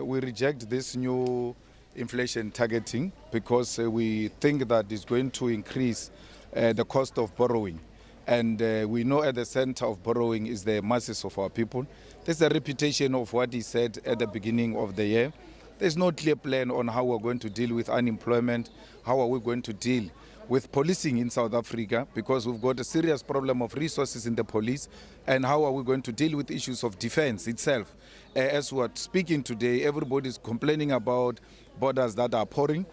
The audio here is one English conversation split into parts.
we reject this new inflation targeting because we think that it's going to increase the cost of borrowing. And we know at the center of borrowing is the masses of our people. There's a repetition of what he said at the beginning of the year. There's no clear plan on how we're going to deal with unemployment, how are we going to deal with policing in South Africa, because we've got a serious problem of resources in the police, and how are we going to deal with issues of defense itself. As we're speaking today, everybody's complaining about borders that are pouring.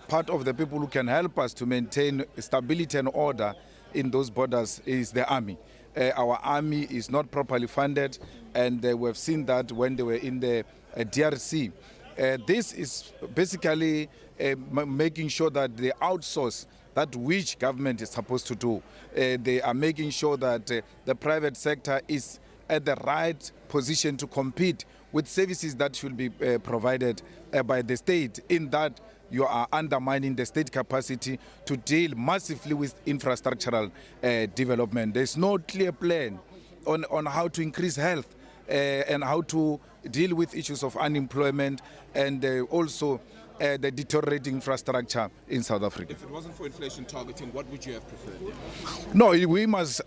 Part of the people who can help us to maintain stability and order in those borders is the army. Our army is not properly funded, and we've seen that when they were in the DRC. This is basically making sure that they outsource that which government is supposed to do. They are making sure that the private sector is at the right position to compete with services that should be provided by the state, in that you are undermining the state capacity to deal massively with infrastructural development. There's no clear plan on how to increase health and how to deal with issues of unemployment and also the deteriorating infrastructure in South Africa. If it wasn't for inflation targeting, what would you have preferred? No, we must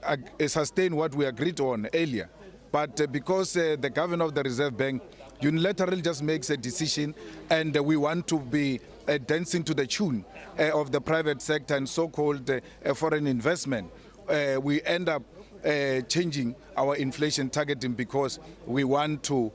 sustain what we agreed on earlier. But because the governor of the Reserve Bank unilaterally just makes a decision, and we want to be dancing to the tune of the private sector and so-called foreign investment, we end up changing our inflation targeting because we want to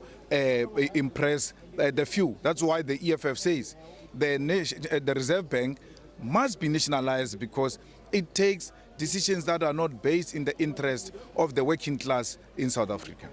impress the few. That's why the EFF says the Reserve Bank must be nationalized, because it takes decisions that are not based in the interest of the working class in South Africa.